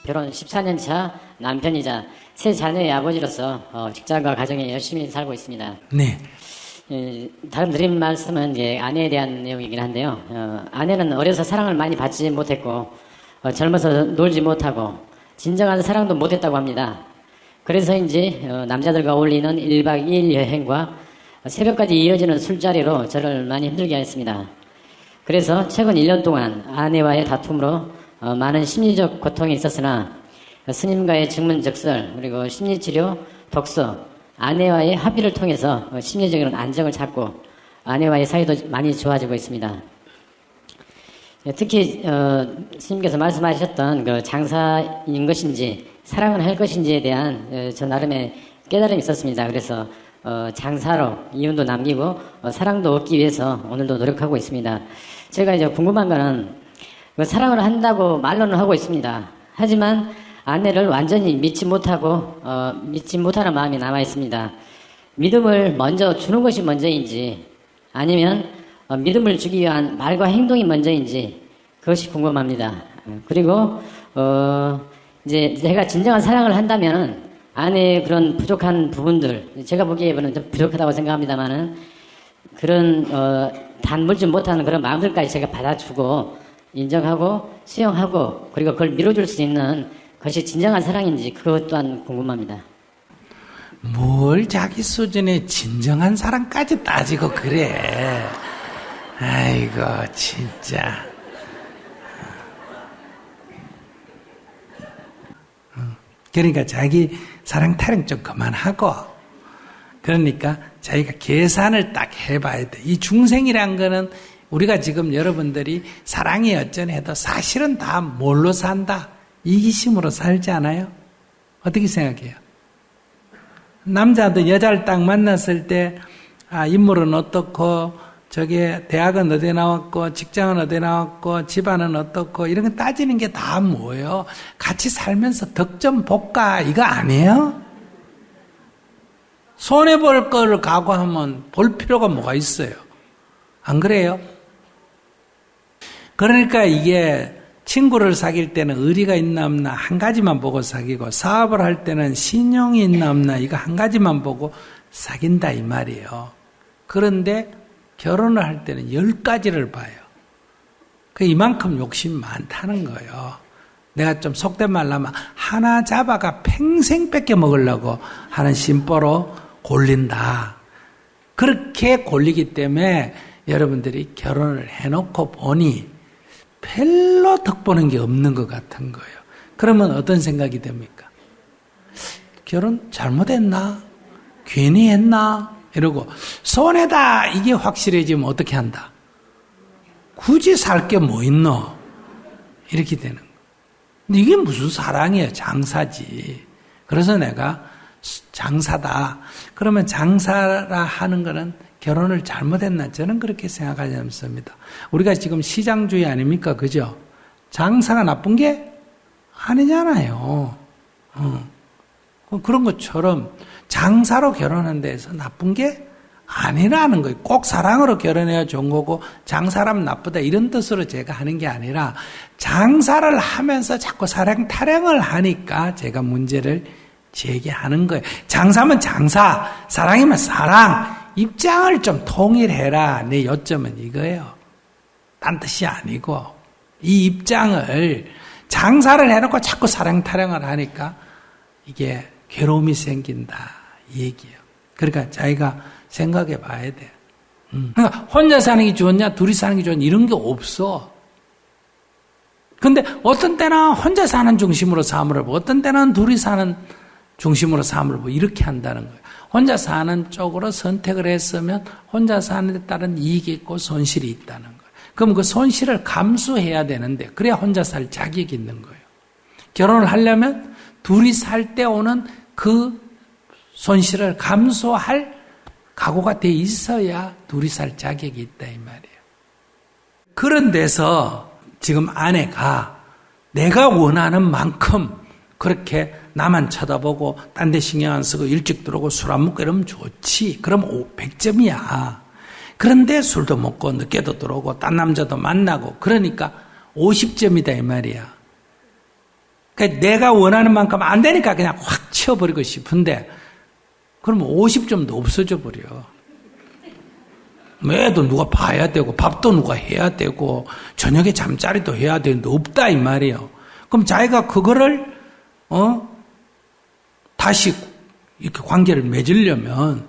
결혼 14년 차 남편이자 세 자녀의 아버지로서 직장과 가정에 열심히 살고 있습니다. 네. 다른 드린 말씀은 이제 아내에 대한 내용이긴 한데요. 아내는 어려서 사랑을 많이 받지 못했고 젊어서 놀지 못하고 진정한 사랑도 못했다고 합니다. 그래서인지 남자들과 어울리는 1박 2일 여행과 새벽까지 이어지는 술자리로 저를 많이 힘들게 했습니다. 그래서 최근 1년 동안 아내와의 다툼으로 많은 심리적 고통이 있었으나 스님과의 증문적설 그리고 심리치료, 독서, 아내와의 합의를 통해서 심리적인 안정을 찾고 아내와의 사이도 많이 좋아지고 있습니다. 특히 스님께서 말씀하셨던 그 장사인 것인지 사랑을 할 것인지에 대한 저 나름의 깨달음이 있었습니다. 그래서 장사로 이윤도 남기고 사랑도 얻기 위해서 오늘도 노력하고 있습니다. 제가 이제 궁금한 거는 사랑을 한다고 말로는 하고 있습니다. 하지만 아내를 완전히 믿지 못하고 믿지 못하는 마음이 남아 있습니다. 믿음을 먼저 주는 것이 먼저인지 아니면 믿음을 주기 위한 말과 행동이 먼저인지 그것이 궁금합니다. 그리고 이제 제가 진정한 사랑을 한다면 아내의 그런 부족한 부분들 제가 보기에는 좀 부족하다고 생각합니다만은 그런 단물지 못하는 그런 마음들까지 제가 받아주고 인정하고 수용하고 그리고 그걸 밀어줄 수 있는 그것이 진정한 사랑인지 그것 또한 궁금합니다. 뭘 자기 수준의 진정한 사랑까지 따지고 그래. 아이고 진짜. 그러니까 자기 사랑 타령 좀 그만하고 그러니까 자기가 계산을 딱 해봐야 돼. 이 중생이란 거는 우리가 지금 여러분들이 사랑이 어쩌해도 사실은 다 뭘로 산다? 이기심으로 살지 않아요? 어떻게 생각해요? 남자도 여자를 딱 만났을 때 인물은 어떻고 저게 대학은 어디 나왔고 직장은 어디 나왔고 집안은 어떻고 이런 거 따지는 게 다 뭐예요? 같이 살면서 덕점 볼까 이거 아니에요? 손해볼 걸 각오하면 볼 필요가 뭐가 있어요? 안 그래요? 그러니까 이게 친구를 사귈 때는 의리가 있나 없나 한 가지만 보고 사귀고 사업을 할 때는 신용이 있나 없나 이거 한 가지만 보고 사귄다 이 말이에요. 그런데 결혼을 할 때는 10가지를 봐요. 이만큼 욕심 많다는 거예요. 내가 좀 속된 말로 하면 하나 잡아가 평생 뺏겨 먹으려고 하는 심보로 골린다. 그렇게 골리기 때문에 여러분들이 결혼을 해놓고 보니 별로 덕보는 게 없는 것 같은 거예요. 그러면 어떤 생각이 됩니까? 결혼 잘못했나? 괜히 했나? 이러고 손해다 이게 확실해지면 어떻게 한다? 굳이 살 게 뭐 있노? 이렇게 되는 거예요. 근데 이게 무슨 사랑이에요? 장사지. 그래서 내가 장사다. 그러면 장사라 하는 거는 결혼을 잘못했나? 저는 그렇게 생각하지 않습니다. 우리가 지금 시장주의 아닙니까? 그죠? 장사가 나쁜 게 아니잖아요. 그런 것처럼 장사로 결혼한 데에서 나쁜 게 아니라는 거예요. 꼭 사랑으로 결혼해야 좋은 거고 장사라면 나쁘다 이런 뜻으로 제가 하는 게 아니라 장사를 하면서 자꾸 사랑 타령을 하니까 제가 문제를 제기하는 거예요. 장사면 장사, 사랑이면 사랑. 입장을 좀 통일해라. 내 요점은 이거예요. 딴 뜻이 아니고 이 입장을 장사를 해놓고 자꾸 사랑 타령을 하니까 이게 괴로움이 생긴다 이 얘기예요. 그러니까 자기가 생각해 봐야 돼요. 그러니까 혼자 사는 게 좋냐 둘이 사는 게 좋냐 이런 게 없어. 근데 어떤 때는 혼자 사는 중심으로 삶을 보고 어떤 때는 둘이 사는 중심으로 삶을 보고 이렇게 한다는 거예요. 혼자 사는 쪽으로 선택을 했으면 혼자 사는 데 따른 이익이 있고 손실이 있다는 거예요. 그럼 그 손실을 감수해야 되는데 그래야 혼자 살 자격이 있는 거예요. 결혼을 하려면 둘이 살 때 오는 그 손실을 감수할 각오가 돼 있어야 둘이 살 자격이 있다 이 말이에요. 그런 데서 지금 아내가 내가 원하는 만큼 그렇게 나만 쳐다보고 딴 데 신경 안 쓰고 일찍 들어오고 술 안 먹고 이러면 좋지. 그럼 100점이야. 그런데 술도 먹고 늦게도 들어오고 딴 남자도 만나고 그러니까 50점이다 이 말이야. 그러니까 내가 원하는 만큼 안 되니까 그냥 확 치워버리고 싶은데, 그러면 50점도 없어져 버려. 매도 누가 봐야 되고, 밥도 누가 해야 되고, 저녁에 잠자리도 해야 되는데 없다, 이 말이에요. 그럼 자기가 그거를, 다시 이렇게 관계를 맺으려면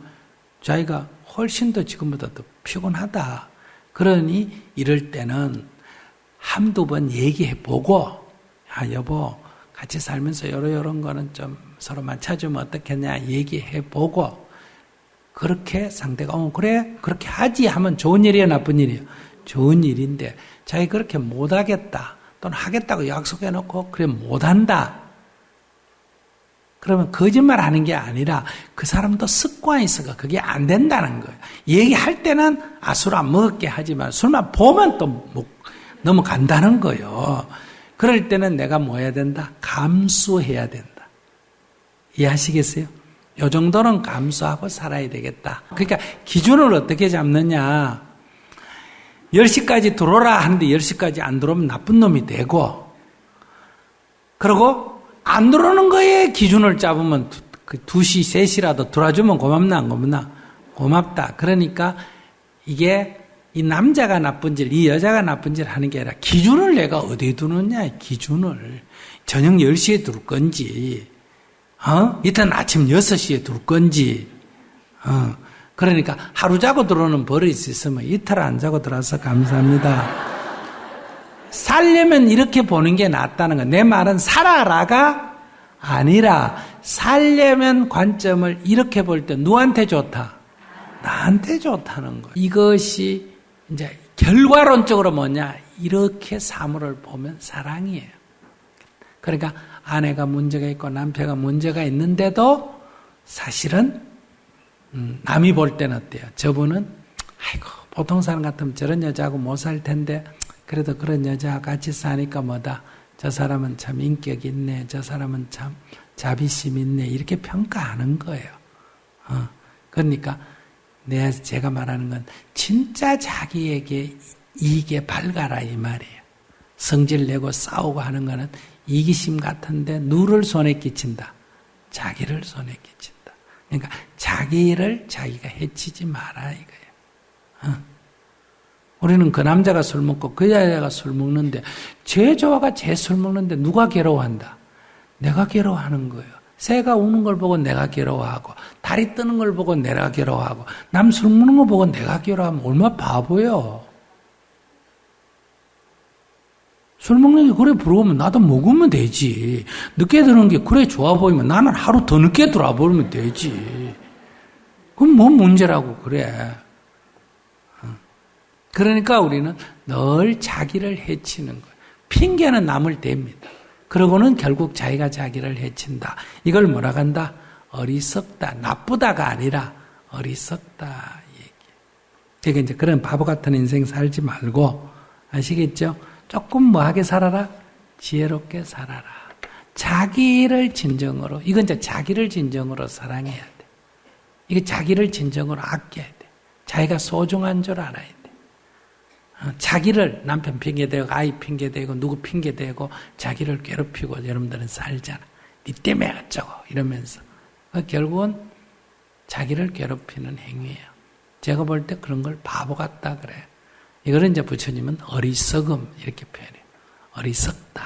자기가 훨씬 더 지금보다 더 피곤하다. 그러니 이럴 때는 한두 번 얘기해 보고, 야, 여보, 같이 살면서 요런 거는 좀 서로 맞춰주면 어떻겠냐 얘기해 보고, 그렇게 상대가, 그래, 그렇게 하지 하면 좋은 일이에요, 나쁜 일이에요? 좋은 일인데, 자기 그렇게 못하겠다, 또는 하겠다고 약속해 놓고, 그래, 못한다. 그러면 거짓말 하는 게 아니라 그 사람도 습관이 있어가 그게 안 된다는 거예요. 얘기할 때는 술 안 먹게 하지만 술만 보면 또 넘어간다는 거예요. 그럴 때는 내가 뭐 해야 된다? 감수해야 된다. 이해하시겠어요? 요 정도는 감수하고 살아야 되겠다. 그러니까 기준을 어떻게 잡느냐. 10시까지 들어오라 하는데 10시까지 안 들어오면 나쁜 놈이 되고, 그리고 안 들어오는 거에 기준을 잡으면 2시, 3시라도 들어와주면 고맙나, 안 고맙나? 고맙다. 그러니까 이게 이 남자가 나쁜짓, 이 여자가 나쁜짓 하는 게 아니라 기준을 내가 어디에 두느냐, 기준을. 저녁 10시에 둘 건지, 이틀 아침 6시에 둘 건지, 그러니까 하루 자고 들어오는 버릇이 있으면 이틀 안 자고 들어와서 감사합니다. 살려면 이렇게 보는 게 낫다는 거야. 내 말은 살아라가 아니라 살려면 관점을 이렇게 볼 때 누구한테 좋다? 나한테 좋다는 거야. 이것이 이제 결과론적으로 뭐냐? 이렇게 사물을 보면 사랑이에요. 그러니까 아내가 문제가 있고 남편가 문제가 있는데도 사실은 남이 볼 때는 어때요? 저분은 아이고 보통 사람 같으면 저런 여자하고 못 살 텐데 그래도 그런 여자와 같이 사니까 뭐다. 저 사람은 참 인격 있네. 저 사람은 참 자비심 있네. 이렇게 평가하는 거예요. 그러니까 제가 말하는 건 진짜 자기에게 이익에 밝아라 이 말이에요. 성질 내고 싸우고 하는 거는 이기심 같은데 누를 손에 끼친다. 자기를 손에 끼친다. 그러니까 자기를 자기가 해치지 마라 이거예요. 우리는 그 남자가 술 먹고 그 여자가 술 먹는데 쟤 좋아가 쟤 술 먹는데 누가 괴로워한다? 내가 괴로워하는 거예요. 새가 우는 걸 보고 내가 괴로워하고 달이 뜨는 걸 보고 내가 괴로워하고 남 술 먹는 거 보고 내가 괴로워하면 얼마나 바보예요. 술 먹는 게 그래 부러우면 나도 먹으면 되지. 늦게 들어오는 게 그래 좋아 보이면 나는 하루 더 늦게 들어와 버리면 되지. 그럼 뭐 문제라고 그래. 그러니까 우리는 늘 자기를 해치는 거예요. 핑계는 남을 댑니다. 그러고는 결국 자기가 자기를 해친다. 이걸 뭐라고 한다? 어리석다. 나쁘다가 아니라 어리석다. 얘기. 그러니까 이제 그런 바보 같은 인생 살지 말고 아시겠죠? 조금 뭐하게 살아라? 지혜롭게 살아라. 자기를 진정으로, 이건 이제 자기를 진정으로 사랑해야 돼. 이게 자기를 진정으로 아껴야 돼. 자기가 소중한 줄 알아야 돼. 자기를 남편 핑계대고 아이 핑계대고 누구 핑계대고 자기를 괴롭히고 여러분들은 살잖아. 니 때문에 어쩌고 이러면서 결국은 자기를 괴롭히는 행위예요. 제가 볼 때 그런 걸 바보 같다 그래요. 이거를 이제 부처님은 어리석음 이렇게 표현해요. 어리석다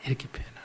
이렇게 표현해요.